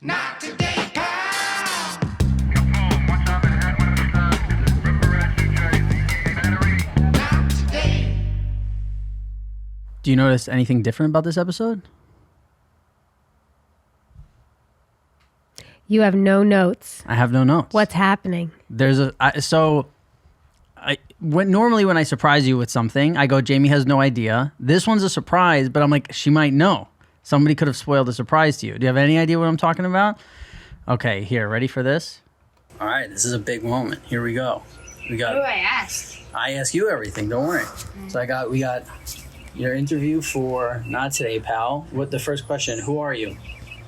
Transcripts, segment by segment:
Not today, pal. Not today. Do you notice anything different about this episode? You have no notes. I have no notes. What's happening? Normally when I surprise you with something, I go, Jamie has no idea. This one's a surprise, but I'm like, she might know. Somebody could have spoiled the surprise to you. Do you have any idea what I'm talking about? Okay, here, ready for this? All right, this is a big moment. Here we go. What do I ask? I ask you everything. Don't worry. So we got your interview for Not Today, Pal. What the first question? Who are you?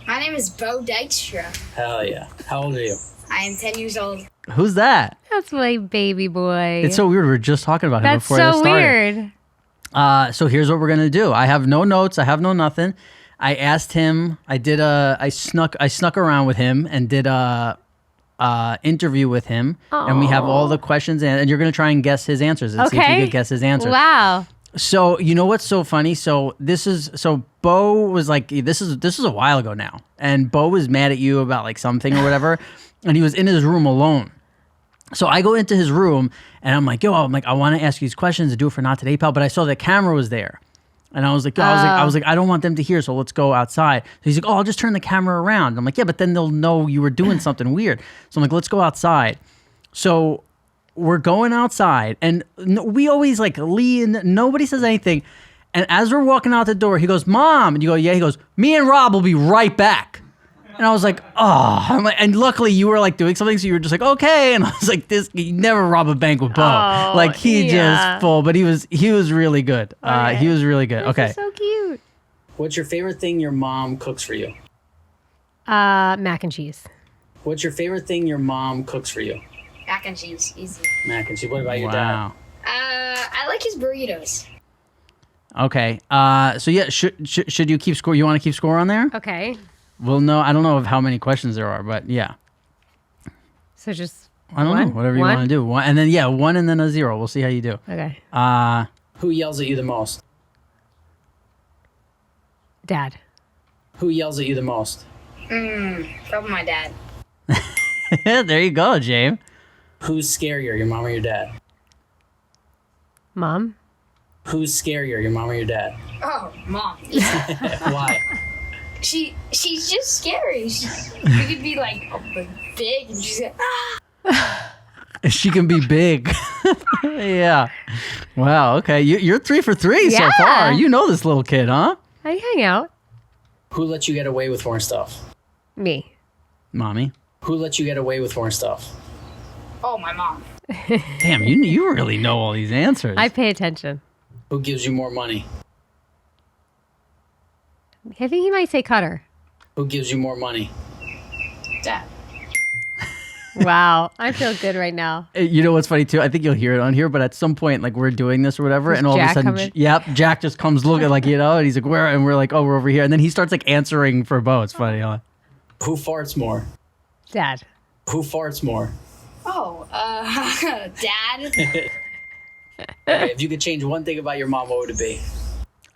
My name is Beau Dykstra. Hell yeah. How old are you? I am 10 years old. Who's that? That's my baby boy. It's so weird. We were just talking about him That's before this so started. weird. So here's what we're gonna do. I have no notes. I have no nothing. I asked him. I snuck around with him and did a interview with him, and we have all the questions, and you're gonna try and guess his answers and see if you could guess his answers. Wow. So you know what's so funny? So Beau was like, this is a while ago now, and Beau was mad at you about like something or whatever, and he was in his room alone. So I go into his room and I'm like, I want to ask you these questions and do it for Not Today, Pal. But I saw the camera was there, and I was like, I don't want them to hear, so let's go outside. So he's like, I'll just turn the camera around. And I'm like, yeah, but then they'll know you were doing something weird. So I'm like, let's go outside. So we're going outside, and we always like lean. Nobody says anything. And as we're walking out the door, he goes, Mom. And you go, yeah. He goes, me and Rob will be right back. And I was like, oh. I'm like, and luckily you were like doing something, so you were just like, okay. And I was like, you never rob a bank with Beau. Like he just full, but he was really good. Okay. He was really good. Okay. This is so cute. What's your favorite thing your mom cooks for you? Mac and cheese. What's your favorite thing your mom cooks for you? Mac and cheese, easy. Mac and cheese. What about your dad? I like his burritos. Okay. So yeah, should you keep score? You want to keep score on there? Okay. Well, no, I don't know of how many questions there are, but yeah. So just I don't know. Whatever you want to do. One, and then one and then a 0. We'll see how you do. Okay. Who yells at you the most? Dad. Who yells at you the most? Probably my dad. There you go, James. Who's scarier, your mom or your dad? Mom. Who's scarier, your mom or your dad? Oh, Mom. Why? She's just scary. You could be like big and she's like, ah. She can be big. Yeah. Wow. Okay. You're 3 for 3 so far. You know this little kid, huh? I hang out. Who lets you get away with more stuff? Me. Mommy. Who lets you get away with more stuff? Oh, my mom. Damn, you really know all these answers. I pay attention. Who gives you more money? I think he might say Cutter. Who gives you more money? Dad. Wow. I feel good right now. You know what's funny too? I think you'll hear it on here, but at some point, like we're doing this or whatever, and all Jack of a sudden, Jack just comes looking like, and he's like, where? And we're like, oh, we're over here. And then he starts like answering for Beau. It's funny, huh? Who farts more? Dad. Who farts more? Oh, Dad. Okay, if you could change one thing about your mom, what would it be?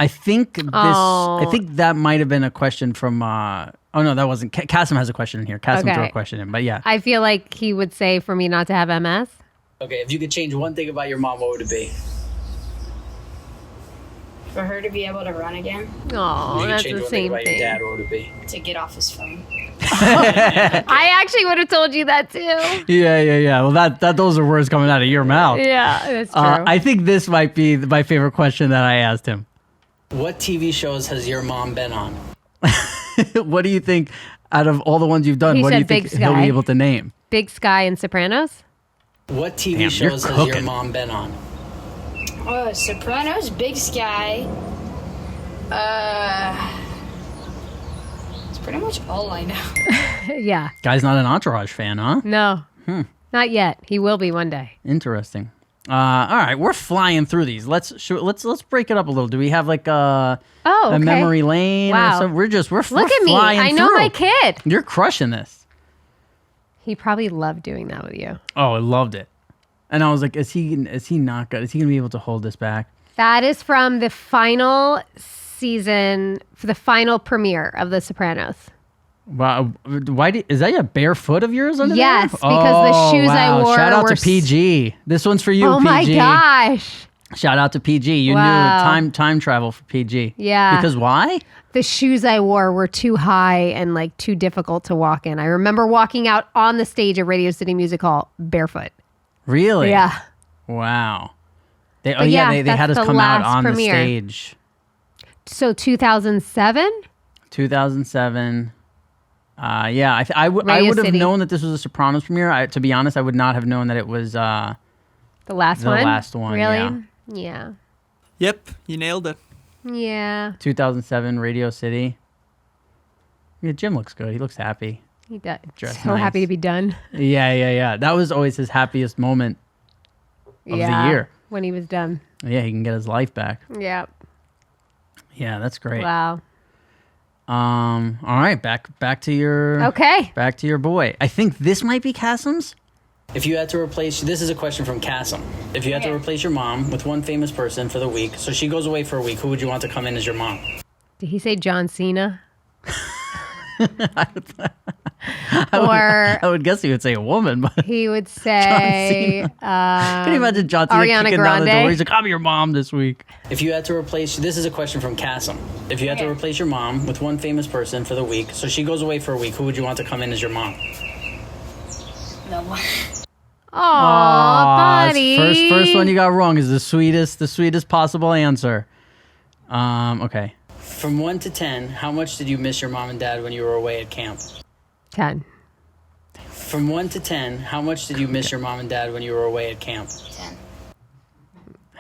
I think that might have been a question from. Oh no, that wasn't. Kasim has a question in here. Kasim threw a question in, but yeah. I feel like he would say for me not to have MS. Okay, if you could change one thing about your mom, what would it be? For her to be able to run again. Oh, that's the same about thing. Your dad, what would it be? To get off his phone. I actually would have told you that too. Yeah. Well, that those are words coming out of your mouth. Yeah, that's true. I think this might be my favorite question that I asked him. What TV shows has your mom been on? What do you think out of all the ones you've done, what do you think he'll be able to name? Big Sky and Sopranos? What TV shows has your mom been on? Sopranos, Big Sky. It's pretty much all I know. Yeah. Guy's not an Entourage fan, huh? No. Not yet. He will be one day. Interesting. All right, we're flying through these. Let's break it up a little. Do we have like a memory lane? Wow. Or something? We're Look at me. I know my kid. You're crushing this. He probably loved doing that with you. Oh, I loved it. And I was like, is he not good? Is he gonna be able to hold this back? That is from the final season, for the final premiere of The Sopranos. Wow. Is that a bare foot of yours under Yes, there? because the shoes I wore Shout out were to PG. This one's for you, Oh PG. my gosh. Shout out to PG. You Wow. knew time travel for PG. Yeah. Because why? The shoes I wore were too high and like too difficult to walk in. I remember walking out on the stage at Radio City Music Hall barefoot. Really? Yeah. Wow. They yeah, they that's had us the come out last on premiere. the stage. So 2007? 2007. Yeah, I would Radio have City. known that this was a Sopranos premiere. To be honest, I would not have known that it was. The last The one? last one, Really? Yeah. Yep, you nailed it. Yeah. 2007 Radio City. Yeah, Jim looks good. He looks happy. He does. Dressed So nice. happy to be done. Yeah. That was always his happiest moment of the year. When he was done. Yeah, he can get his life back. Yeah. Yeah, that's great. Wow. All right, back to your Okay. back to your boy. I think this might be Cassim's. If you had to replace, this is a question from Cassim. If you had to replace your mom with one famous person for the week, so she goes away for a week, who would you want to come in as your mom? Did he say John Cena? I would guess he would say a woman, but He would say can you imagine John Cena Ariana kicking down the Grande? door? He's like, I'm your mom this week. If you had to replace, this is a question from Cassim. If you had to replace your mom with one famous person for the week, so she goes away for a week, who would you want to come in as your mom? No one. Aw, buddy. First one you got wrong is the sweetest possible answer. Okay. From 1 to 10, how much did you miss your mom and dad when you were away at camp? 10. From 1 to 10, how much did you miss your mom and dad when you were away at camp?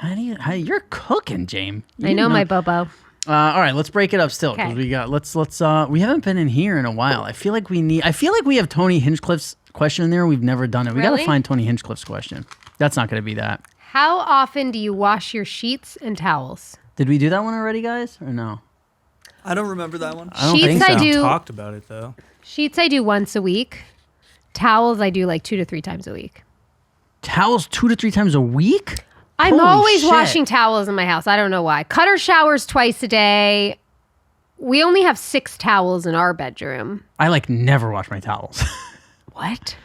10. You're cooking, James. I know my Bobo. All right, let's break it up still because Okay. we haven't been in here in a while. I feel like we have Tony Hinchcliffe's question in there. We've never done it. We got to Really? find Tony Hinchcliffe's question. That's not going to be that. How often do you wash your sheets and towels? Did we do that one already, guys, or no? I don't remember that one. I don't Sheets think so. I do. Talked about it though. Sheets I do once a week. Towels I do like 2 to 3 times a week. Towels 2 to 3 times a week? I'm Holy always shit. washing towels in my house. I don't know why. Cutter showers twice a day. We only have 6 towels in our bedroom. I never wash my towels. What?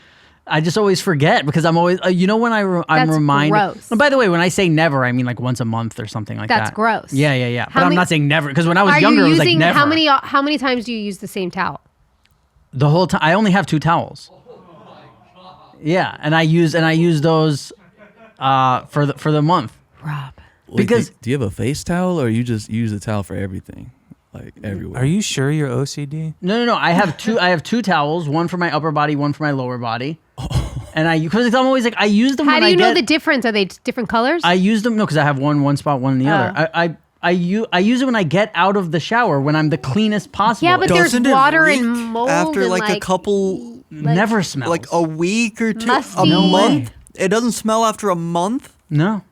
I just always forget because I'm always, when I'm That's reminded. gross. And by the way, when I say never, I mean like once a month or something like That's that. gross. Yeah. How But I'm many- not saying never because when I was Are younger, you it was like using never. how many times do you use the same towel? The whole time. I only have 2 towels. Yeah, and I use those for the month. Rob. Because- do you have a face towel or you just use a towel for everything, like everywhere? Are you sure you're OCD? No. I have 2 towels, one for my upper body, one for my lower body. And because I'm always like I use them. How when do you I know get, the difference? Are they different colors? I use them because I have one spot, one in the other. I use it when I get out of the shower when I'm the cleanest possible. Yeah, but It there's Doesn't it water reek and mold after and, like a couple, never smells. like a week or two, Musty. a No month? way. It doesn't smell after a month. No.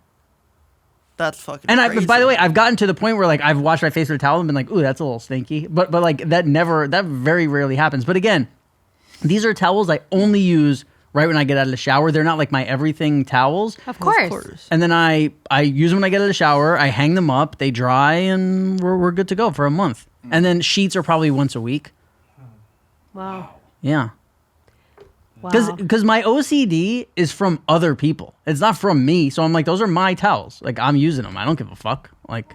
That's fucking. And crazy. by the way, I've gotten to the point where like I've washed my face with a towel and been like, ooh, that's a little stinky. But like that very rarely happens. But again, these are towels I only use right when I get out of the shower. They're not like my everything towels. of course. Of course. And then I use them when I get out of the shower. I hang them up. They dry, and we're good to go for a month. And then sheets are probably once a week. Wow. Yeah. Wow. Because my OCD is from other people. It's not from me. So I'm like, those are my towels. Like I'm using them. I don't give a fuck. Like,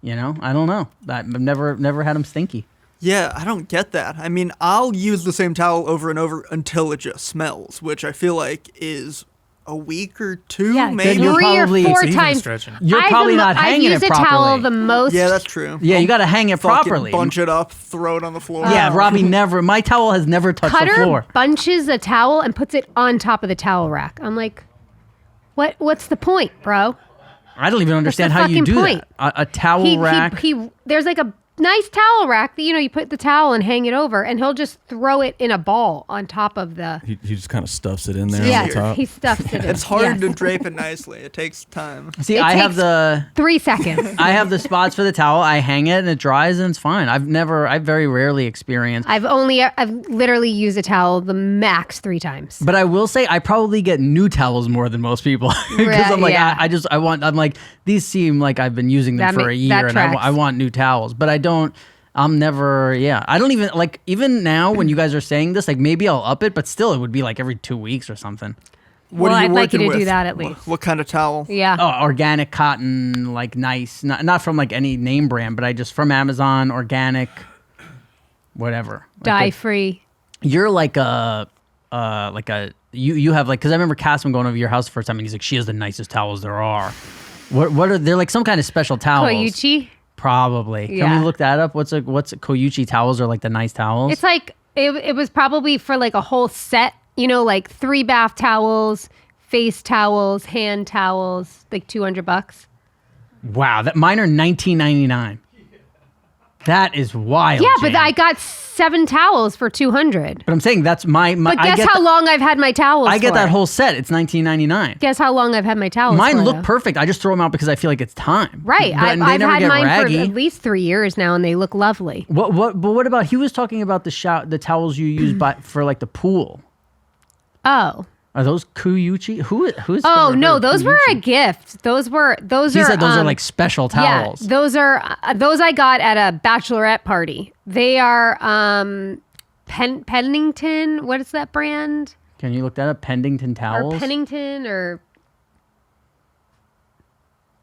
I don't know. I've never had them stinky. Yeah, I don't get that. I mean, I'll use the same towel over and over until it just smells, which I feel like is a week or 2, Yeah, maybe. you're 3 probably- or 4 It's even times. stretching. You're probably not hanging I've it used a towel properly. the most. Yeah, that's true. Yeah, you got to hang it Fucking properly. bunch it up, throw it on the floor. Yeah, Robbie never. My towel has never touched the Cutter floor. bunches a towel and puts it on top of the towel rack. I'm like, what's the point, bro? I don't even understand the how you fucking do point? that. A towel rack. There's like a nice towel rack that you put the towel and hang it over, and he'll just throw it in a ball on top of the. He just kind of stuffs it in there on the Yes, top. he stuffs it. It's in. hard Yes. to drape it nicely. It takes time. See, It I have takes- the 3 seconds. I have the spots for the towel. I hang it and it dries and it's fine. I've very rarely experienced. I've literally used a towel the max 3 times. But I will say I probably get new towels more than most people because Right, I'm like yeah. I'm like these seem like I've been using them That for ma- a year that and tracks. I want new towels, but I don't. I'm never, yeah. I don't even, like, even now when you guys are saying this, like, maybe I'll up it, but still it would be like every 2 weeks or something. What Well, are you I'd like you working to do with? that at least. What kind of towel? Yeah. Oh, organic cotton, like nice, not from like any name brand, but I just from Amazon, organic, whatever. Dye free. You're like a you have like, because I remember Casman going over your house the first time and he's like, she has the nicest towels there are. What are they're like some kind of special towels? Koyuchi. Probably. Can Yeah. we look that up? What's Koyuchi towels are like the nice towels? It's like it was probably for like a whole set, you know, like 3 bath towels, face towels, hand towels, like $200. Wow, that mine are $19.99. That is wild. Yeah, but Jan. I got 7 towels for $200. But I'm saying that's my But I guess get how long I've had my towels I get for? that whole set. It's $19.99. Guess how long I've had my towels Mine for, look though? perfect. I just throw them out because I feel like it's time. Right. But I've they never had get mine raggy. for at least 3 years now, and they look lovely. But what about he was talking about the towels you use for like the pool. Oh. Are those Koyuchi? Who's Oh ever no, heard those were a Koyuchi? gift. Those He are said those are like special towels. Yeah, those I got at a bachelorette party. They are Pennington. What is that brand? Can you look that up? Pendington towels? Or Pennington or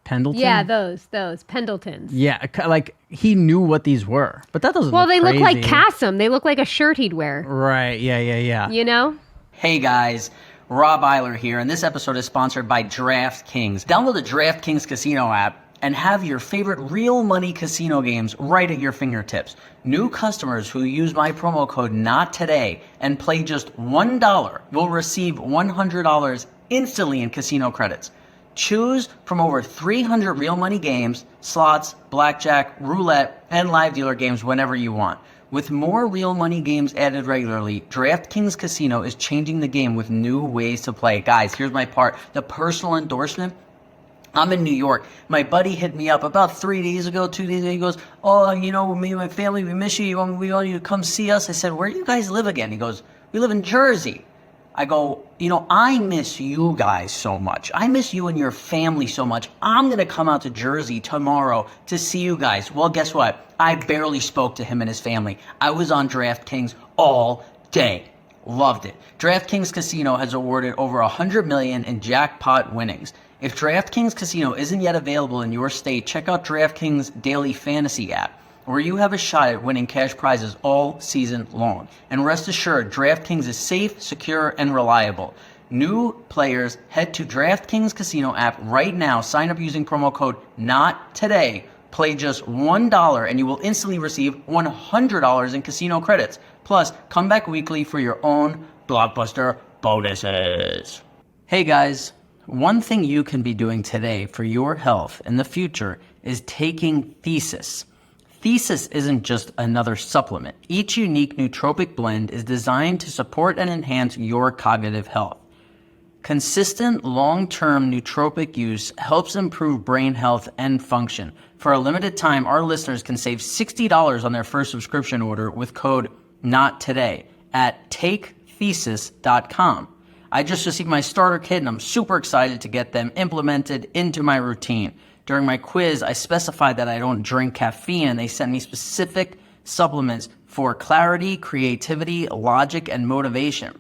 Pendleton? yeah, those Pendletons. Yeah, like he knew what these were, but that doesn't. Well, look they look like crazy. Cassim. They look like a shirt he'd wear. Right? Yeah. You know? Hey guys, Rob Eiler here, and this episode is sponsored by DraftKings. Download the DraftKings Casino app and have your favorite real money casino games right at your fingertips. New customers who use my promo code NOTTODAY and play just $1 will receive $100 instantly in casino credits. Choose from over 300 real money games, slots, blackjack, roulette, and live dealer games whenever you want. With more real money games added regularly, DraftKings Casino is changing the game with new ways to play. Guys, here's my part. The personal endorsement. I'm in New York. My buddy hit me up about 2 days ago. He goes, oh, you know, me and my family, we miss you. We want you to come see us. I said, where do you guys live again? He goes, we live in Jersey. I go, you know, I miss you guys so much. I miss you and your family so much. I'm going to come out to Jersey tomorrow to see you guys. Well, guess what? I barely spoke to him and his family. I was on DraftKings all day. Loved it. DraftKings Casino has awarded over $100 million in jackpot winnings. If DraftKings Casino isn't yet available in your state, check out DraftKings Daily Fantasy app, where you have a shot at winning cash prizes all season long. And rest assured, DraftKings is safe, secure, and reliable. New players, head to DraftKings Casino app right now. Sign up using promo code NOTTODAY. Play just $1 and you will instantly receive $100 in casino credits. Plus, come back weekly for your own blockbuster bonuses. Hey guys, one thing you can be doing today for your health in the future is taking Thesis. Thesis isn't just another supplement. Each unique nootropic blend is designed to support and enhance your cognitive health. Consistent long-term nootropic use helps improve brain health and function. For a limited time, our listeners can save $60 on their first subscription order with code NOTTODAY at takethesis.com. I just received my starter kit and I'm super excited to get them implemented into my routine. During my quiz, I specified that I don't drink caffeine and they sent me specific supplements for clarity, creativity, logic, and motivation.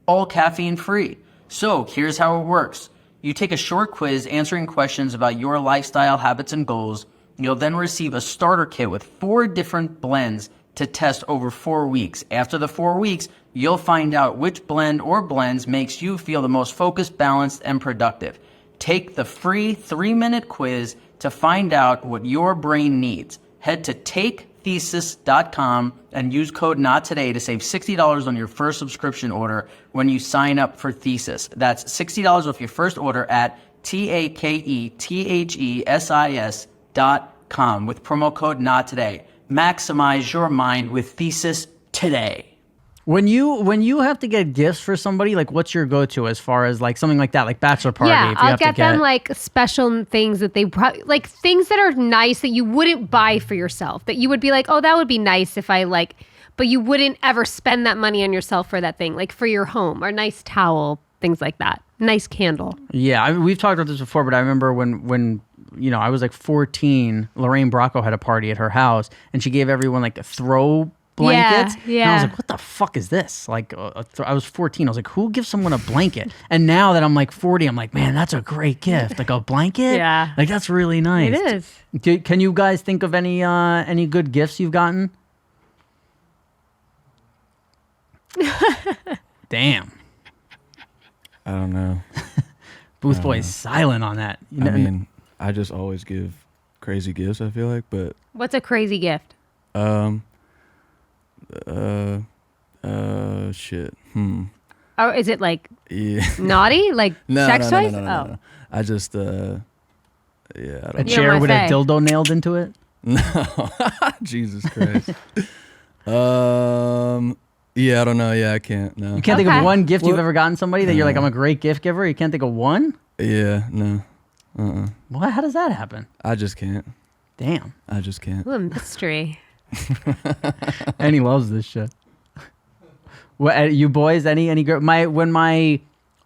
All caffeine free. So here's how it works. You take a short quiz answering questions about your lifestyle, habits, and goals. You'll then receive a starter kit with 4 different blends to test over 4 weeks. After the 4 weeks, you'll find out which blend or blends makes you feel the most focused, balanced, and productive. Take the free 3-minute quiz to find out what your brain needs. Head to takethesis.com and use code NOTTODAY to save $60 on your first subscription order when you sign up for Thesis. That's $60 off your first order at takethesis.com with promo code NOTTODAY. Maximize your mind with Thesis today. When you have to get gifts for somebody, like what's your go-to as far as like something like that, like bachelor party? Yeah, if you I'll have get to get them like special things that they probably like things that are nice that you wouldn't buy for yourself. That you would be like, oh, that would be nice if I like, but you wouldn't ever spend that money on yourself for that thing, like for your home or a nice towel, things like that. Nice candle. Yeah, I mean, we've talked about this before, but I remember when I was like 14. Lorraine Bracco had a party at her house, and she gave everyone like a throw blankets. Yeah. And I was like, what the fuck is this? Like, I was 14. I was like, who gives someone a blanket? And now that I'm like 40, I'm like, man, that's a great gift. Like a blanket? Yeah. Like, that's really nice. It is. Can you guys think of any good gifts you've gotten? Damn. I don't know. Booth Boy's silent on that. I mean, I just always give crazy gifts, I feel like, but What's a crazy gift? shit. Oh, is it like Yeah. naughty? Like sex toys? No. I just yeah, I A don't know. chair wanna with say. a dildo nailed into it? Jesus Christ. Yeah, I don't know. Yeah, I can't. No. You can't think of Okay. one gift you've ever gotten somebody that you're like, I'm a great gift giver? You can't think of one? Yeah, no. What? How does that happen? I just can't. Damn. I just can't. Ooh, a mystery. And he loves this shit. What, you boys, any girl? When my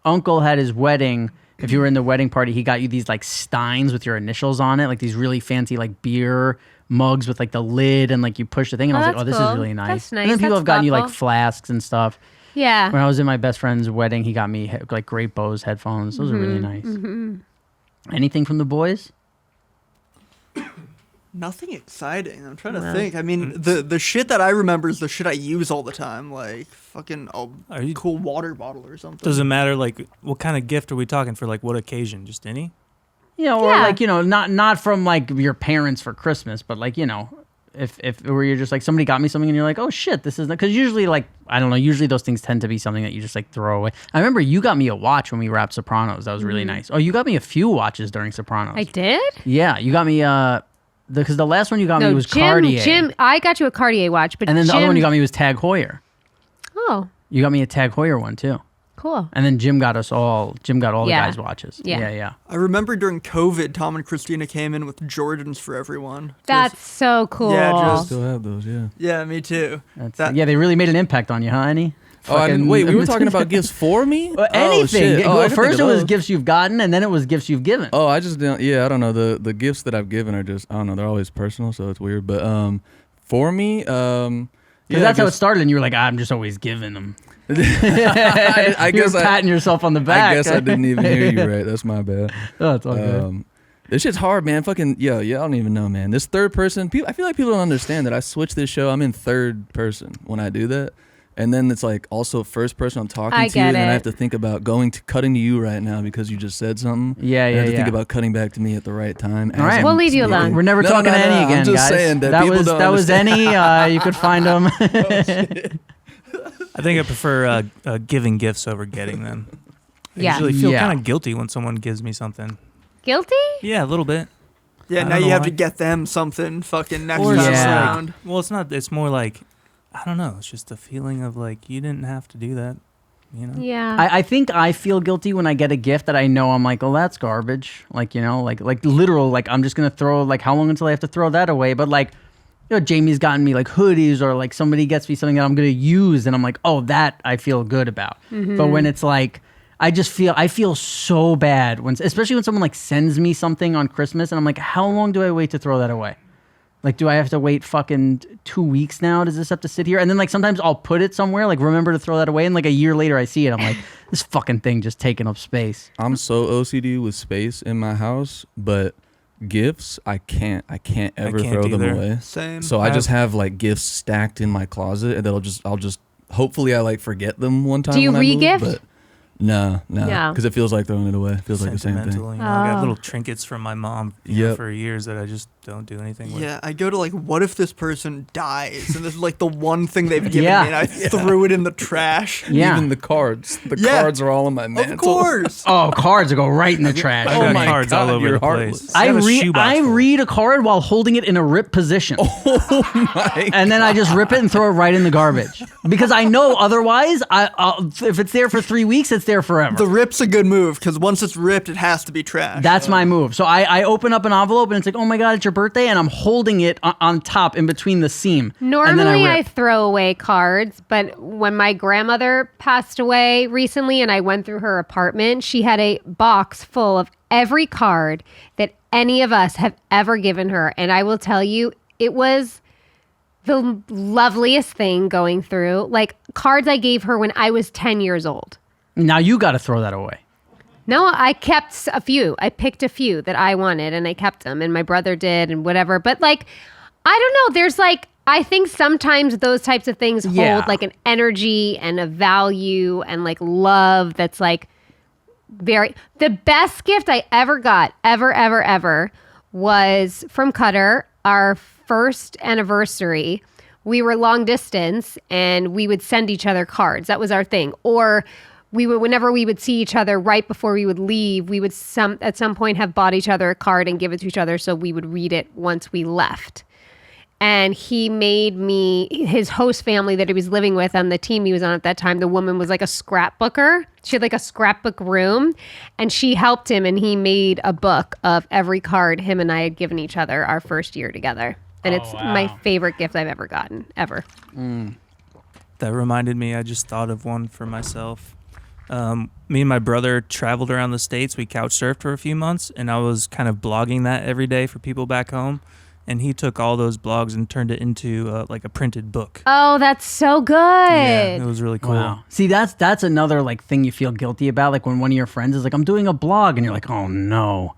uncle had his wedding, if you were in the wedding party, he got you these like steins with your initials on it, like these really fancy like beer mugs with like the lid and like you push the thing. And I was like, that's this cool. is really nice. That's nice. And then people That's have gotten you like thoughtful. flasks and stuff. Yeah. When I was in my best friend's wedding, he got me like great Bose headphones. Those are really nice. Anything from the boys? Nothing exciting. I'm trying to think. I mean, the shit that I remember is the shit I use all the time, like fucking Are you- cool water bottle or something. Does it matter, like, what kind of gift are we talking for, like, what occasion? Just any? Or Yeah. like, not from like your parents for Christmas, but like, if where you're just like somebody got me something and you're like, oh shit, this is because usually like I don't know, usually those things tend to be something that you just like throw away. I remember you got me a watch when we wrapped Sopranos. That was really nice. Oh, you got me a few watches during Sopranos. I did? Yeah, you got me because the last one you got me No, was Jim, Cartier. I got you a Cartier watch, but and then the other Jim- one you got me was Tag Heuer. Oh, You got me a Tag Heuer one too. cool. And then Jim got all the Yeah. guys' watches. Yeah. Yeah. I remember during COVID, Tom and Christina came in with Jordans for everyone. That's so cool. Yeah, just- Still have those, yeah. Yeah, me too. Yeah, they really made an impact on you, huh, Annie? Oh, I didn't, wait, we were talking about gifts for me? Well, Oh, anything. shit. Oh, I didn't First think it of was those. gifts you've gotten, and then it was gifts you've given. Oh, I just don't. Yeah, I don't know. The gifts that I've given are just I don't know. They're always personal, so it's weird. But for me, Because yeah, that's I how it guess, started, and you were like, I'm just always giving them. I You're guess patting yourself on the back. I guess I didn't even hear you right. That's my bad. Oh, it's all good. This shit's hard, man. Fucking yeah. I don't even know, man. This third person. I feel like people don't understand that I switch this show. I'm in third person when I do that. And then it's like also first person I'm talking I to, get and then I it. have to think about cutting to you right now because you just said something. Yeah, And I have to yeah, think yeah. about cutting back to me at the right time. All right. We'll leave you speaking. alone. We're never No, talking no, to Annie no, again, I'm just guys. saying that people was don't that was understand. Annie. You could find him. I think I prefer giving gifts over getting them. I Yeah. usually feel Yeah. kind of guilty when someone gives me something. Guilty? Yeah, a little bit. Yeah, I now don't you know have why. to get them something fucking next Or time it's just Yeah. around. well, it's not. It's more like, I don't know. It's just the feeling of like, you didn't have to do that. You know? Yeah. I think I feel guilty when I get a gift that I know I'm like, oh, that's garbage. Like, like literal, like I'm just going to throw, like, how long until I have to throw that away? But like, Jamie's gotten me like hoodies or like somebody gets me something that I'm going to use. And I'm like, oh, that I feel good about. But when it's like, I feel so bad especially when someone like sends me something on Christmas and I'm like, how long do I wait to throw that away? Like, do I have to wait fucking 2 weeks now? Does this have to sit here? And then like sometimes I'll put it somewhere, like remember to throw that away. And like a year later I see it. I'm like, this fucking thing just taking up space. I'm so OCD with space in my house, but gifts I can't ever can't throw them either. away. Same. So I just have like gifts stacked in my closet, and I'll just hopefully I like forget them one time. Do you when I move, re-gift? but no, No. because it feels like throwing it away. It feels like the same Sentimental, thing. you know, I got Oh. little trinkets from my mom you know, Yep. for years that I just don't do anything with. Yeah, I go to like, what if this person dies? And this is like the one thing they've given Yeah. me, and I threw it in the trash. Yeah. Even the cards. The Yeah. cards are all on my mantle. Of course. Oh, cards go right in the trash. I Oh got my cards God, all over you're the heartless. place. I have a read shoebox full. read a card while holding it in a rip position. And then I just rip it and throw it right in the garbage. Because I know otherwise, if it's there for 3 weeks, it's there forever. The rip's a good move because once it's ripped, it has to be trash. That's my move. So I open up an envelope and it's like, oh my God, it's your birthday. And I'm holding it on top in between the seam. And then Normally I rip. throw away cards, but when my grandmother passed away recently and I went through her apartment, she had a box full of every card that any of us have ever given her. And I will tell you, it was the loveliest thing going through. Like cards I gave her when I was 10 years old. Now you got to throw that away. No, I kept a few. I picked a few that I wanted and I kept them, and my brother did and whatever. But like, I don't know. There's like, I think sometimes those types of things hold like an energy and a value and like love that's like the best gift I ever got, ever, was from Cutter. Our first anniversary, we were long distance and we would send each other cards. That was our thing. Or we would, whenever we would see each other right before we would leave, we would at some point have bought each other a card and give it to each other so we would read it once we left. And he made me, his host family that he was living with on the team he was on at that time, the woman was like a scrapbooker. She had like a scrapbook room, and she helped him, and he made a book of every card him and I had given each other our first year together. And it's my favorite gift I've ever gotten, ever. That reminded me, I just thought of one for myself. Me and my brother traveled around the States. We couch surfed for a few months, and I was kind of blogging that every day for people back home. And he took all those blogs and turned it into like a printed book. Oh, that's so good. Yeah, it was really cool. Wow. See, that's another like thing you feel guilty about. Like when one of your friends is like, I'm doing a blog, and you're like, oh no.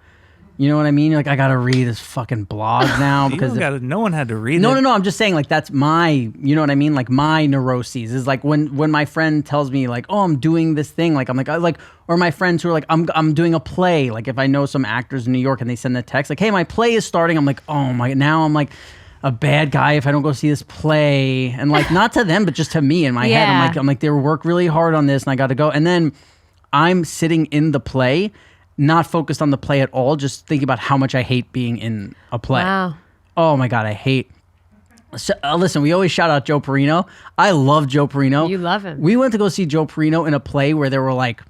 You know what I mean? You're like, I gotta read this fucking blog now because no one had to read it. No. I'm just saying, like, that's my, you know what I mean? Like my neuroses is like when my friend tells me like, oh, I'm doing this thing. Like I'm like, or my friends who are like, I'm doing a play. Like if I know some actors in New York and they send the text like, hey, my play is starting. I'm like, oh my, now I'm like a bad guy if I don't go see this play. And like, not to them, but just to me in my head. I'm like, they work really hard on this and I got to go. And then I'm sitting in the play, not focused on the play at all, just thinking about how much I hate being in a play. Wow. Oh my God, I hate. So, listen, we always shout out Joe Perrino. I love Joe Perrino. You love him. We went to go see Joe Perrino in a play where there were like,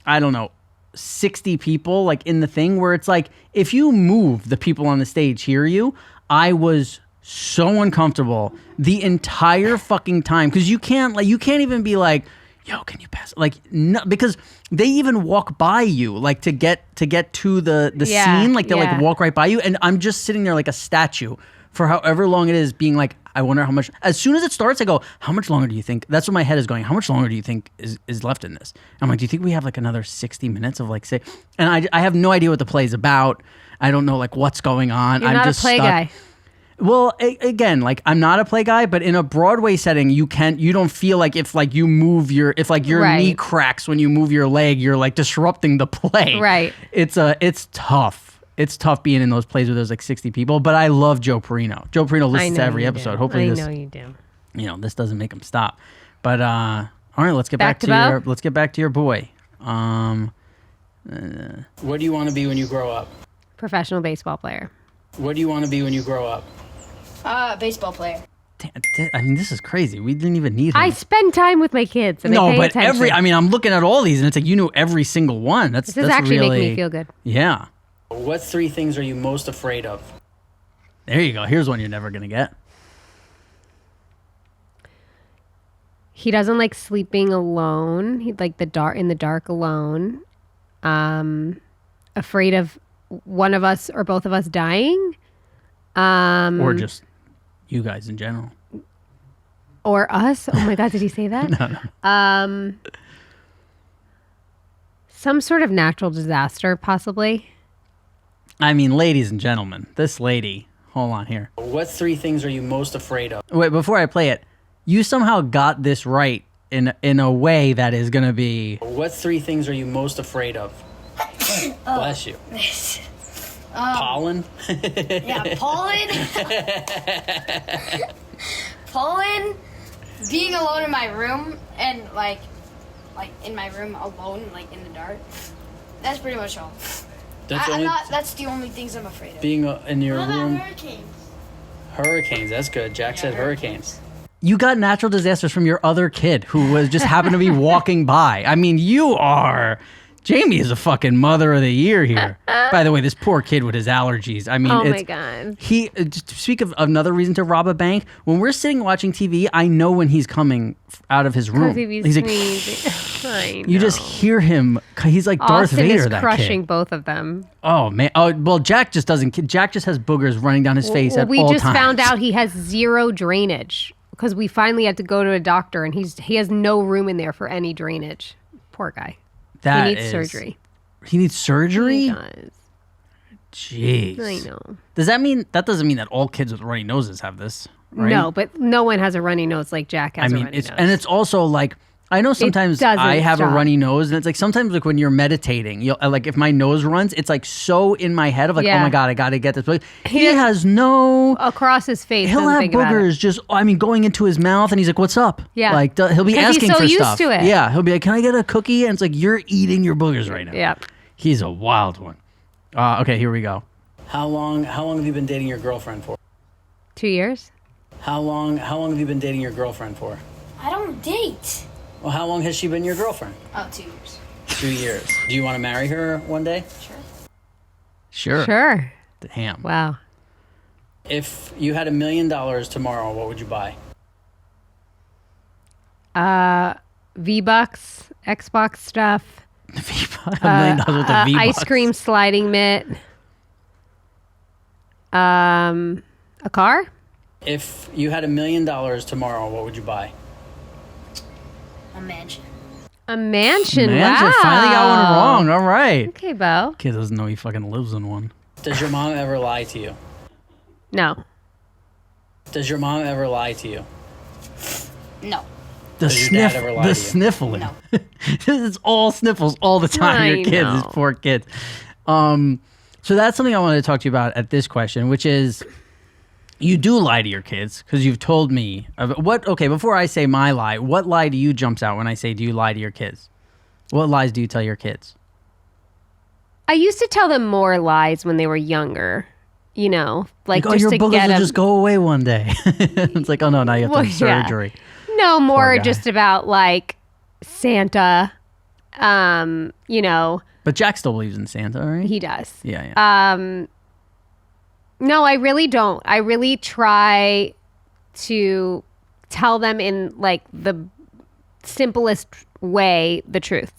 I don't know, 60 people like in the thing where it's like, if you move, the people on the stage hear you. I was so uncomfortable the entire fucking time because you can't even be like, yo, can you pass? Like, no, because they even walk by you, like to get to the scene, like they like walk right by you, and I'm just sitting there like a statue for however long it is, being like, I wonder how much. As soon as it starts, I go, how much longer do you think? That's what my head is going. How much longer do you think is left in this? I'm like, do you think we have like another 60 minutes of like say? And I have no idea what the play is about. I don't know like what's going on. You're I'm not just a play stuck. guy. Well, again, like I'm not a play guy, but in a Broadway setting, you don't feel like if like you move your knee cracks when you move your leg, you're like disrupting the play. Right. It's tough. It's tough being in those plays where there's like 60 people, but I love Joe Perrino. Joe Perrino listens to every episode. Hopefully I know you do. You know, this doesn't make him stop. But all right, let's get back to your boy. What do you want to be when you grow up? Professional baseball player. What do you want to be when you grow up? Baseball player. I mean, this is crazy. We didn't even need him. I spend time with my kids. And no, I pay but attention. I'm looking at all these, and it's like you knew every single one. That's actually really, making me feel good. Yeah. What 3 things are you most afraid of? There you go. Here's one you're never gonna get. He doesn't like sleeping alone. He like in the dark alone. Afraid of one of us or both of us dying. Or just you guys in general. Or us? Oh my God, did he say that? No. Some sort of natural disaster, possibly. I mean, ladies and gentlemen, this lady. Hold on here. What 3 things are you most afraid of? Wait, before I play it, you somehow got this right in a way that is going to be. What 3 things are you most afraid of? Bless you. Pollen? Yeah, pollen. Pollen. Being alone in my room and like in my room alone, like in the dark. That's pretty much all. That's the only things I'm afraid of. Being in your room. Hurricanes. Hurricanes. That's good. Jack said hurricanes. You got natural disasters from your other kid who was just happened to be walking by. I mean, you are Jamie is a fucking mother of the year here. By the way, this poor kid with his allergies. I mean, Oh it's, my God. He to speak of another reason to rob a bank. When we're sitting watching TV, I know when he's coming out of his room. He's like, sneezing. I you just know. hear him. He's like Darth Austin Vader. is That crushing kid. both of them. Oh man. Oh well, Jack just doesn't. Jack just has boogers running down his face at we all just times. found out he has zero drainage because we finally had to go to a doctor and he has no room in there for any drainage. Poor guy. That he needs is- surgery. He needs surgery. He does. Jeez. I know. Does that mean that doesn't mean that all kids with runny noses have this? Right? No, but no one has a runny nose like Jack has I mean, a runny it's nose. and it's also like I know sometimes doesn't I have a stop. runny nose, and it's like sometimes like when you're meditating, you'll like if my nose runs, it's like so in my head of like, oh Yeah. my god, I gotta get this. But he doesn't- has no. across his face. He'll doesn't have think about it. boogers just, I mean, going into his mouth, and he's like, "What's up?" Yeah. like he'll be 'Cause he's asking so for used stuff. to it. Yeah, he'll be like, "Can I get a cookie?" And it's like you're eating your boogers right now. Yeah. He's a wild one. Okay, here we go. How long have you been dating your girlfriend for? 2 years. How long have you been dating your girlfriend for? I don't date. Well, how long has she been your girlfriend? Oh, 2 years. 2 years. Do you want to marry her one day? Sure. Sure. Damn. Wow. If you had $1 million tomorrow, what would you buy? V-Bucks, Xbox stuff, $1 million with a V-Bucks. ice cream sliding mitt, a car. If you had $1 million tomorrow, what would you buy? A mansion. A mansion. Mansion, Wow. finally got one wrong. All right. Okay, Bo. Kid doesn't know he fucking lives in one. Does your mom ever lie to you? No. Does your mom ever lie to you? No. The Does your dad sniff, ever lie the to you? sniffling. No. It's all sniffles all the time. I Your kids, these know. poor kids. So that's something I wanted to talk to you about at this question, which is you do lie to your kids because you've told me what. Okay, before I say my lie, what lie do you jumps out when I say do you lie to your kids? What lies do you tell your kids? I used to tell them more lies when they were younger. You know, like oh, just your to boogers get will them. just go away one day. It's like, oh no, now you have to have Well, yeah. surgery. No, more guy. just about like Santa. You know, But Jack still believes in Santa, right? he does. Yeah. No, I really don't. I really try to tell them in like the simplest way the truth.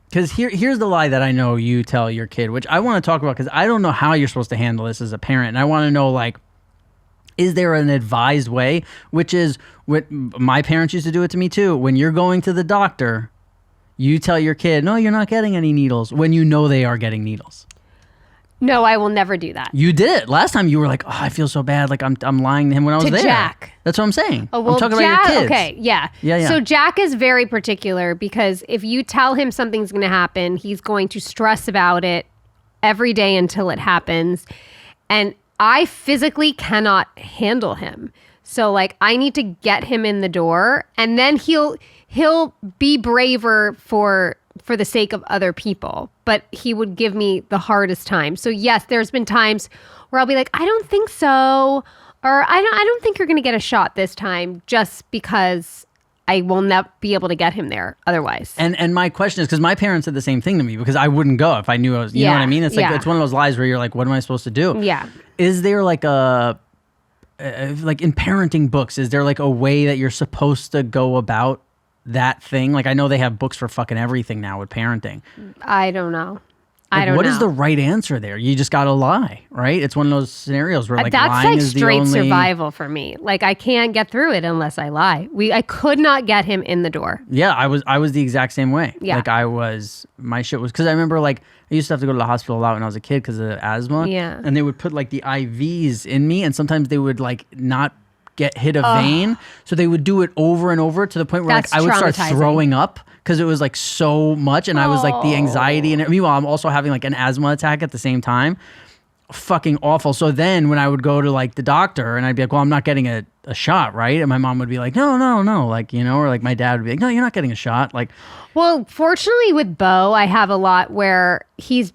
Because here's the lie that I know you tell your kid, which I want to talk about because I don't know how you're supposed to handle this as a parent. And I want to know, like, is there an advised way? Which is what my parents used to do it to me too. When you're going to the doctor, you tell your kid, no, you're not getting any needles when you know they are getting needles. No, I will never do that. You did it. Last time you were like, oh, I feel so bad. Like I'm lying to him when I was To there. Jack. That's what I'm saying. Oh, well, I'm talking Jack, about your kids. okay, yeah. Yeah. So Jack is very particular because if you tell him something's going to happen, he's going to stress about it every day until it happens. And I physically cannot handle him. So like I need to get him in the door and then he'll be braver for the sake of other people, but he would give me the hardest time. So yes, there's been times where I'll be like, I don't think so. Or I don't think you're going to get a shot this time just because I will not be able to get him there otherwise. And my question is, because my parents said the same thing to me because I wouldn't go if I knew I was, you know Yeah, what I mean? It's like, yeah. it's one of those lies where you're like, what am I supposed to do? Yeah. Is there like like in parenting books, is there like a way that you're supposed to go about that thing? Like I know they have books for fucking everything now with parenting. I don't know. Like, I don't what know. is the right answer there? You just got to lie, right? It's one of those scenarios where like That's lying like is the straight only... survival for me. Like I can't get through it unless I lie. I could not get him in the door. Yeah, I was the exact same way. Yeah. Like my shit was, because I remember like I used to have to go to the hospital a lot when I was a kid because of asthma. Yeah. And they would put like the IVs in me, and sometimes they would like not hit a vein, so they would do it over and over to the point where That's like I would start traumatizing. throwing up because it was like so much, and I was like the anxiety, and meanwhile I'm also having like an asthma attack at the same time. Fucking awful. So then when I would go to like the doctor and I'd be like, well, I'm not getting a shot, right? And my mom would be like, no, like, you know, or like my dad would be like, no, you're not getting a shot. Like, Well, fortunately with Beau, I have a lot where he's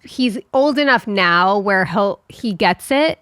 old enough now where he gets it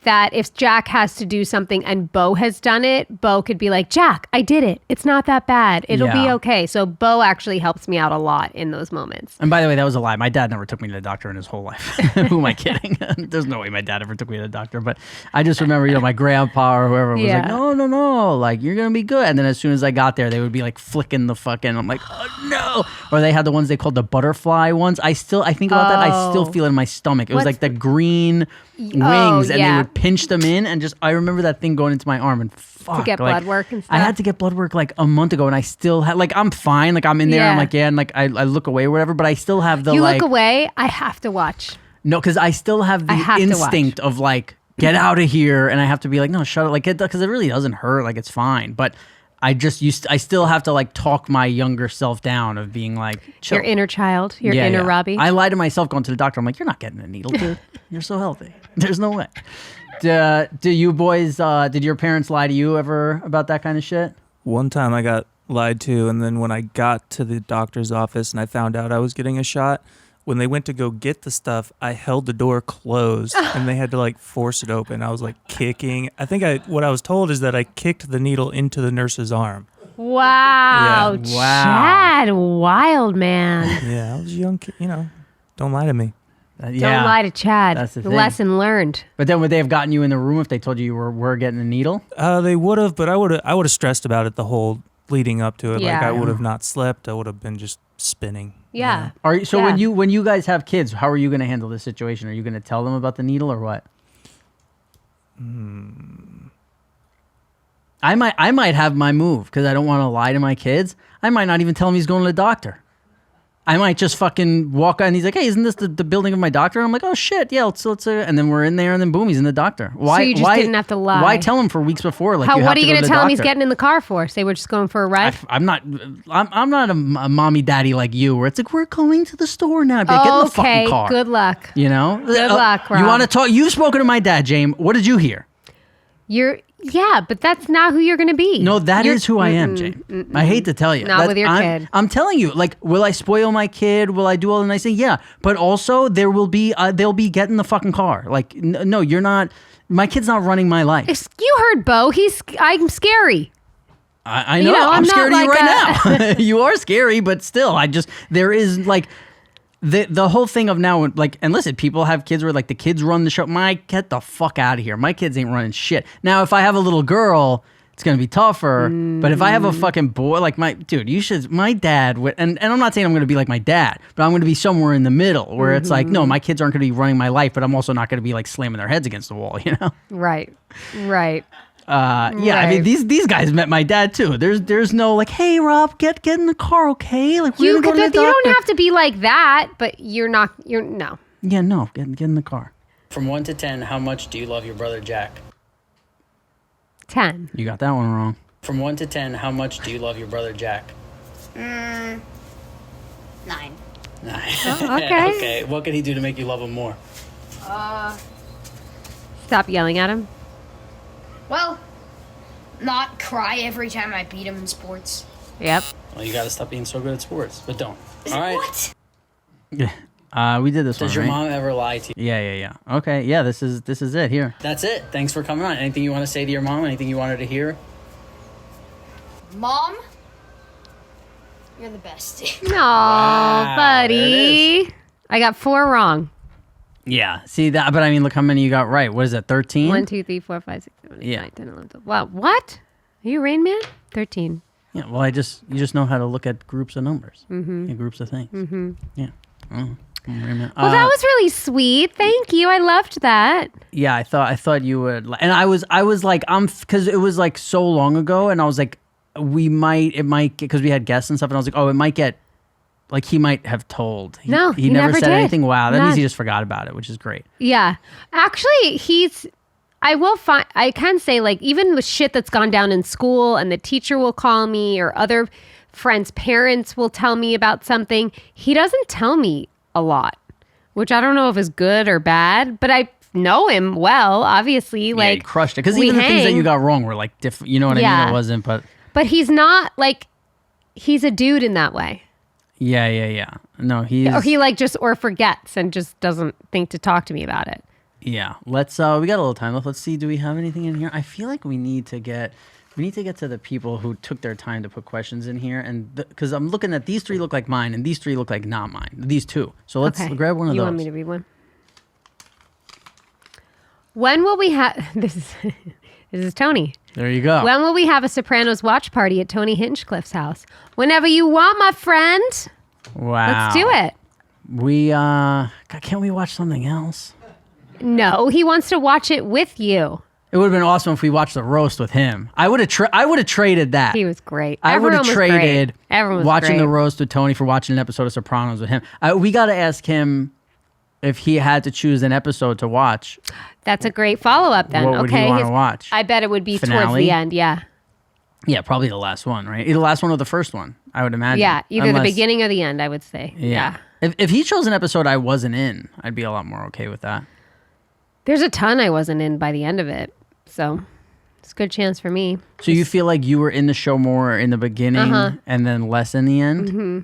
that if Jack has to do something and Beau has done it, Beau could be like, Jack, I did it. It's not that bad. It'll be okay. So Beau actually helps me out a lot in those moments. And by the way, that was a lie. My dad never took me to the doctor in his whole life. Who am I kidding? There's no way my dad ever took me to the doctor. But I just remember, my grandpa or whoever was like, no, like, you're going to be good. And then as soon as I got there, they would be like flicking the fucking, I'm like, oh no. Or they had the ones they called the butterfly ones. I think about that. I still feel it in my stomach. It was like the green wings and they would pinch them in and just I remember that thing going into my arm and fuck, to get blood work and stuff. I had to get blood work like a month ago and I still had like I'm fine, like I'm in there, I'm like and like I look away or whatever, but I still have the You look away, I have to watch. No, because I still have the instinct of like get out of here and I have to be like no shut up, like because it really doesn't hurt, like it's fine, but I still have to like talk my younger self down of being like chill. Your inner child, your inner Robbie. I lie to myself going to the doctor. I'm like, you're not getting a needle, dude. You're so healthy. There's no way. Do you boys, did your parents lie to you ever about that kind of shit? One time I got lied to, and then when I got to the doctor's office and I found out I was getting a shot, when they went to go get the stuff, I held the door closed and they had to like force it open. I was like kicking. I think what I was told is that I kicked the needle into the nurse's arm. Wow. Yeah. Chad, wild man. Yeah, I was a young kid, don't lie to me. Don't lie to Chad. That's the thing. Lesson learned. But then would they have gotten you in the room if they told you were getting a needle? They would have, but I would have stressed about it the whole leading up to it. Yeah. Like I would have not slept. I would have been just spinning. Yeah. When you guys have kids, how are you going to handle this situation? Are you going to tell them about the needle or what? I might have my move because I don't want to lie to my kids. I might not even tell him he's going to the doctor. I might just fucking walk out and he's like, hey, isn't this the building of my doctor? And I'm like, oh shit, yeah, let's and then we're in there and then boom, he's in the doctor. Why? So you just didn't have to lie. Why tell him for weeks before? Like, what are you going to tell him he's getting in the car for? Say we're just going for a ride? I'm not a mommy daddy like you where it's like, we're going to the store now. I'd be like, get in the fucking car. Good luck. You know? Good luck, Rob. You want to talk? You've spoken to my dad, James. What did you hear? Yeah, but that's not who you're going to be. No, that is who I am, James. I hate to tell you. Not with your kid. I'm telling you, like, will I spoil my kid? Will I do all the nice things? Yeah, but also they'll be getting the fucking car. Like, no, you're not. My kid's not running my life. You heard Beau. I'm scary. I know. I'm scared of you like right now. You are scary, but still, there is like. The whole thing of now, like, and listen, people have kids where like the kids run the show. Get the fuck out of here. My kids ain't running shit. Now, if I have a little girl, it's gonna be tougher. But if I have a fucking boy, like my dad would, and I'm not saying I'm gonna be like my dad, but I'm gonna be somewhere in the middle where it's like, no, my kids aren't gonna be running my life, but I'm also not gonna be like slamming their heads against the wall, you know? Right. Yeah, I mean these guys met my dad too. There's no like, hey Rob, get in the car, okay? Like you don't have to be like that, but you're no. Yeah, no, get in the car. From 1 to 10, how much do you love your brother Jack? 10. You got that one wrong. From 1 to 10, how much do you love your brother Jack? 9. 9. Oh, okay. Okay, what could he do to make you love him more? Stop yelling at him. Well, not cry every time I beat him in sports. Yep. Well, you gotta stop being so good at sports, but don't. All right. What? Yeah. We did this one, Does your right? mom ever lie to you? Yeah. Okay, yeah, this is it here. That's it. Thanks for coming on. Anything you want to say to your mom? Anything you wanted to hear? Mom, you're the best. Aw, buddy. I got 4 wrong. Yeah. See that, but I mean, look how many you got right. What is that? 13? 1, 2, 3, 4, 5, 6, 7, 8, Yeah. 9, 10, 11, 12. Wow. What? Are you Rain Man? 13. Yeah. Well, you just know how to look at groups of numbers, and groups of things. Mm-hmm. Yeah. Oh, Well, that was really sweet. Thank you. I loved that. Yeah, I thought you would, and I was like, because it was like so long ago, and I was like, it might because we had guests and stuff, and I was like, oh, it might get. Like he might have told. He never said did. anything. Wow, that None. means he just forgot about it, which is great. Yeah. Actually, I can say, like, even with shit that's gone down in school and the teacher will call me or other friends' parents will tell me about something, he doesn't tell me a lot, which I don't know if is good or bad, but I know him well, obviously. Yeah, like, he crushed it. Because we even the things that hang. you got wrong were like different. You know what I Yeah. mean? It wasn't, but But he's not, like, he's a dude in that way. yeah. No, Or he, like, or forgets and just doesn't think to talk to me about it. Yeah. Let's. We got a little time left. Let's see. Do we have anything in here? I feel like we need to get to the people who took their time to put questions in here, and because I'm looking at these 3 look like mine, and these 3 look like not mine. These 2. So let's grab one of those. You want me to read one? When will we have this? This is Tony. There you go. When will we have a Sopranos watch party at Tony Hinchcliffe's house? Whenever you want, my friend. Wow. Let's do it. We God, can't we watch something else? No, he wants to watch it with you. It would have been awesome if we watched the roast with him. I would have traded that. He was great. I would have traded Everyone was watching great. the roast with Tony for watching an episode of Sopranos with him. We got to ask him if he had to choose an episode to watch. That's a great follow-up then. What would he want to watch? I bet it would be towards Finale? the end, yeah. Yeah, probably the last one, right? Either the last one or the first one, I would imagine. Yeah, either the Unless- beginning or the end, I would say. Yeah. If he chose an episode I wasn't in, I'd be a lot more okay with that. There's a ton I wasn't in by the end of it, so it's a good chance for me. So you feel like you were in the show more in the beginning and then less in the end? Mm-hmm.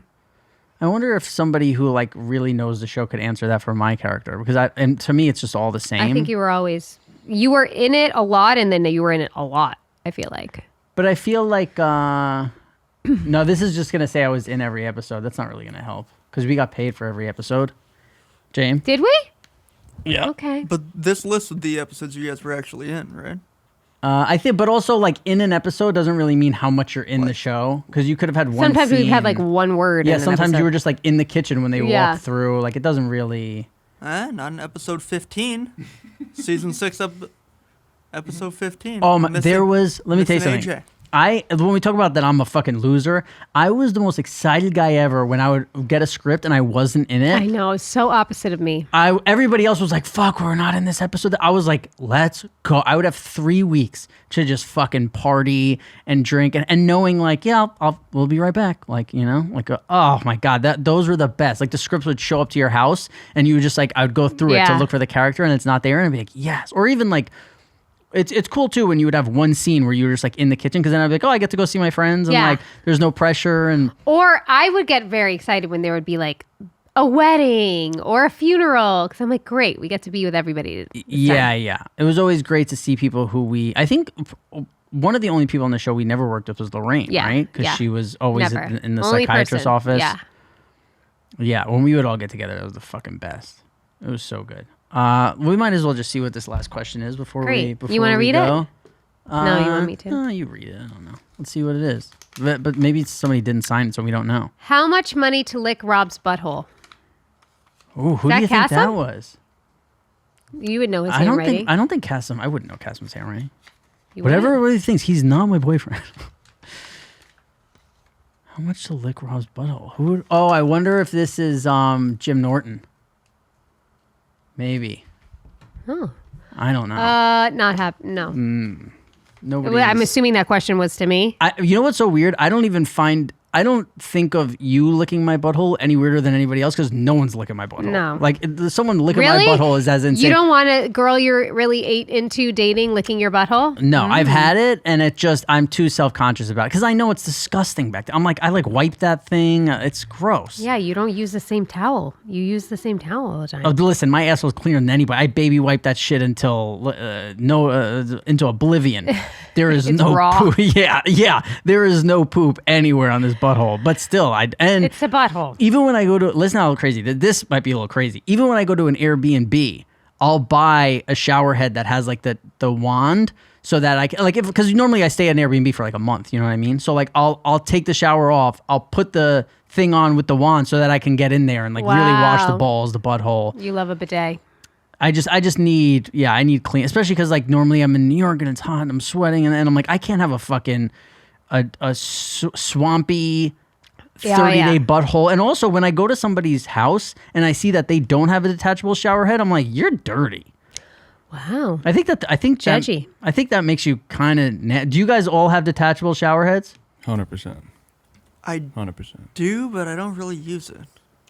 I wonder if somebody who like really knows the show could answer that for my character, because and to me it's just all the same. I think you were in it a lot, and then you were in it a lot, I feel like. But I feel like no, this is just gonna say I was in every episode. That's not really gonna help because we got paid for every episode. James, Did we? Yeah. Okay. But this listed the episodes you guys were actually in, right? I think, but also like in an episode doesn't really mean how much you're in the show, because you could have had one. Sometimes we've had scene. like one word. Yeah, in an sometimes you episode. were just like in the kitchen when they Yeah. walked through. Like it doesn't really. Not in episode 15. Season 6, episode 15. Oh, Missing- there was. Let me tell you missing something. AJ. When we talk about that I'm a fucking loser, I was the most excited guy ever when I would get a script and I wasn't in it. I know, it's so opposite of me. Everybody else was like, fuck, we're not in this episode. I was like, let's go. I would have 3 weeks to just fucking party and drink and knowing like, yeah, we'll be right back. Like, you know, like, oh my God, those were the best. Like the scripts would show up to your house and you would just like, I would go through it to Yeah. look for the character and it's not there and I'd be like, yes. Or even like, it's cool too when you would have one scene where you were just like in the kitchen, because then I'd be like, oh, I get to go see my friends and Yeah. like there's no pressure and Or I would get very excited when there would be like a wedding or a funeral, because I'm like, great, we get to be with everybody. this yeah, time. yeah. It was always great to see people who I think one of the only people on the show we never worked with was Lorraine, Yeah, right? Because yeah. she was always Never. in the Only psychiatrist's person. office. Yeah. Yeah, when we would all get together, it was the fucking best. It was so good. We might as well just see what this last question is before Great. we You wanna read it? go. No, you want me to? No, you read it. I don't know. Let's see what it is. But maybe somebody didn't sign it, so we don't know. How much money to lick Rob's butthole? Ooh, who that do you think that Cassim? was? You would know his I don't handwriting. think Cassim. I wouldn't know Cassim's handwriting. You Whatever wouldn't? everybody thinks, he's not my boyfriend. How much to lick Rob's butthole? Who would, I wonder if this is Jim Norton. Maybe. Oh. I don't know. No. Nobody. I'm assuming that question was to me. You know what's so weird? I don't think of you licking my butthole any weirder than anybody else, because no one's licking my butthole. No. Like someone licking Really? my butthole is as insane. You don't want a girl you're really into dating licking your butthole? No, I've had it, and I'm too self-conscious about it because I know it's disgusting back there. I'm like, I like wipe that thing. It's gross. Yeah, you don't use the same towel. You use the same towel all the time. Oh, listen, my asshole's cleaner than anybody. I baby wipe that shit until into oblivion. There is It's no raw. poop. Yeah. There is no poop anywhere on this butthole. But still, It's a butthole. even when I go to, listen how crazy, this might be a little crazy. Even when I go to an Airbnb, I'll buy a shower head that has like the wand, so that I can, like, because normally I stay at an Airbnb for like a month, you know what I mean? So like I'll take the shower off, I'll put the thing on with the wand so that I can get in there and like really wash the Wow. balls, the butthole. You love a bidet. I just need, I need clean, especially because like normally I'm in New York and it's hot and I'm sweating and I'm like, I can't have a fucking swampy 30-day butthole. And also when I go to somebody's house and I see that they don't have a detachable shower head, I'm like, you're dirty. Wow. I think Judgy. I think that makes you kind of. Do you guys all have detachable shower heads? 100%. I 100%. do, but I don't really use it.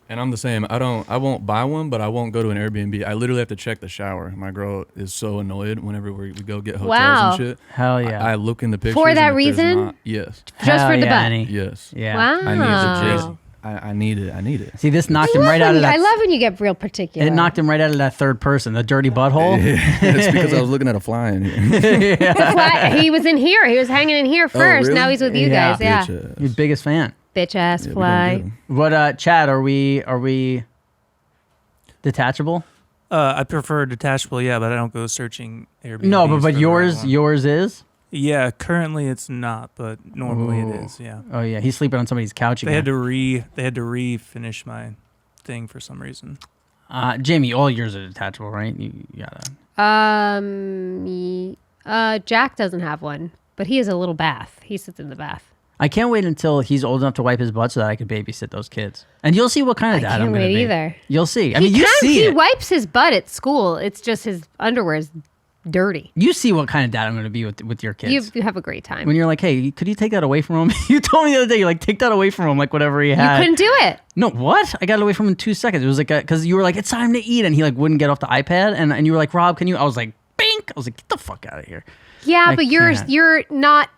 And I'm the same. I won't buy one, but I won't go to an Airbnb. I literally have to check the shower. My girl is so annoyed whenever we go get hotels Wow. and shit. Hell yeah. I look in the pictures. For that and if there's reason? not- yes. Just for the butt. Annie. Yes. Yeah. Wow. I need the jizz. I need it. I need it. See, this knocked him right out of that. I love when you get real particular. It knocked him right out of that third person, the dirty butthole. It's because I was looking at a fly in here. He was in here. He was hanging in here first. really? Now he's with you Yeah. guys. Yeah. Bitch, Your biggest fan. Bitch ass we gonna fly. get 'em. What, Chad? Are we detachable? I prefer detachable, yeah, but I don't go searching Airbnb. No, but yours is. Yeah, currently it's not, but normally it is. Yeah. Oh yeah, he's sleeping on somebody's couch They again. had to refinish my thing for some reason. Jamie, all yours are detachable, right? You gotta. Jack doesn't have one, but he has a little bath. He sits in the bath. I can't wait until he's old enough to wipe his butt so that I can babysit those kids. And you'll see what kind of I dad I'm can't going to wait be. either. You'll see. He see it. wipes his butt at school. It's just his underwear is dirty. You see what kind of dad I'm going to be with your kids. You have a great time. When you're like, hey, could you take that away from him? You told me the other day, you're like, take that away from him, like whatever he had. You couldn't do it. No, what? I got it away from him in 2 seconds. It was like, because you were like, it's time to eat. And he like wouldn't get off the iPad. And you were like, Rob, can you? I was like, bink. I was like, get the fuck out of here. Yeah, I but can't. you're not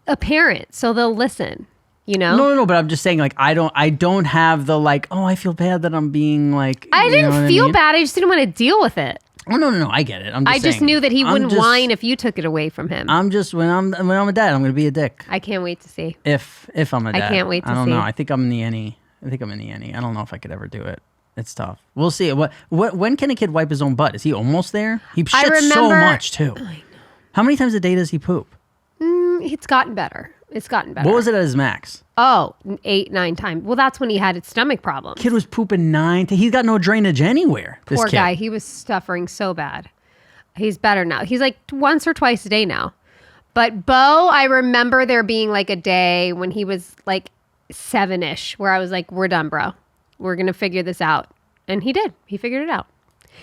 a parent, so they'll listen. You know? No, but I'm just saying, like, I don't have the like, oh, I feel bad that I'm being like. I you know didn't what feel mean? bad. I just didn't want to deal with it. Oh no, I get it. I just knew that he wouldn't whine if you took it away from him. I'm just when I'm a dad, I'm gonna be a dick. I can't wait to see. If I'm a I dad, can't wait to I don't see. know. I think I'm in the any. I don't know if I could ever do it. It's tough. We'll see. What? When can a kid wipe his own butt? Is he almost there? He shits so much too. How many times a day does he poop? It's gotten better. What was it at his max? Oh, 8, 9 times. Well, that's when he had his stomach problems. Kid was pooping 9. He's got no drainage anywhere. This Poor kid. guy. He was suffering so bad. He's better now. He's like once or twice a day now. But Beau, I remember there being like a day when he was like 7-ish where I was like, we're done, bro. We're going to figure this out. And he did. He figured it out.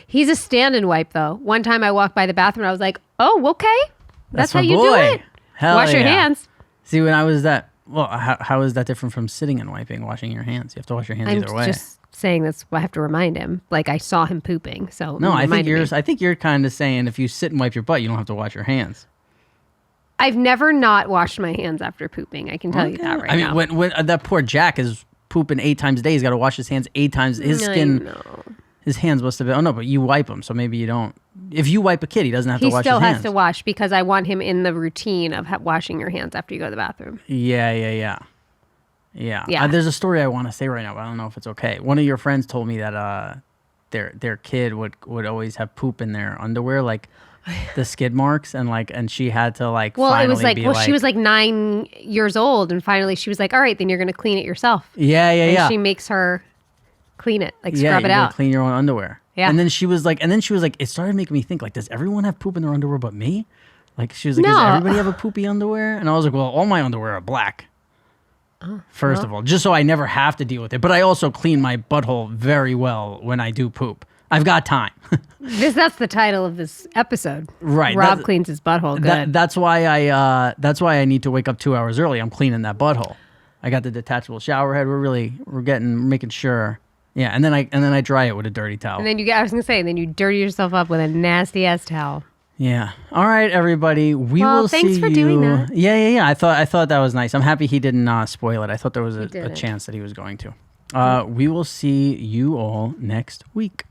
He's a stand-and wipe though. One time I walked by the bathroom and I was like, oh, okay. That's how my you boy. do it. Hell Wash your yeah. hands. See, when I was that, well, how is that different from sitting and washing your hands? You have to wash your hands either way. I'm just saying that's what I have to remind him. Like I saw him pooping, so No, I think you're kind of saying if you sit and wipe your butt, you don't have to wash your hands. I've never not washed my hands after pooping. I can tell you that right I mean, now. when that poor Jack is pooping 8 times a day, he's got to wash his hands 8 times. His skin, his hands must have been. Oh no, but you wipe them, so maybe you don't. If you wipe a kid, he doesn't have to wash his hands. He still has to wash because I want him in the routine of washing your hands after you go to the bathroom. Yeah. There's a story I want to say right now, but I don't know if it's okay. One of your friends told me that their kid would always have poop in their underwear, like the skid marks, and she had to like. Well, it was finally like, be she was like 9 years old, and finally she was like, "All right, then you're going to clean it yourself." Yeah. And she makes her clean it, like scrub you it gotta out. clean your own underwear. Yeah. And then she was like, it started making me think, like, does everyone have poop in their underwear but me? Like, she was like, No. does everybody have a poopy underwear? And I was like, well, all my underwear are black. First of all, just so I never have to deal with it. But I also clean my butthole very well when I do poop. I've got time. That's the title of this episuru Right. Rob cleans his butthole good. That's why I need to wake up 2 hours early. I'm cleaning that butthole. I got the detachable shower head. We're making sure. Yeah, and then I dry it with a dirty towel. And then I was gonna say, then you dirty yourself up with a nasty ass towel. Yeah. All right, everybody. We will see you. Thanks for doing that. Yeah. I thought that was nice. I'm happy he didn't spoil it. I thought there was a chance that he was going to. We will see you all next week.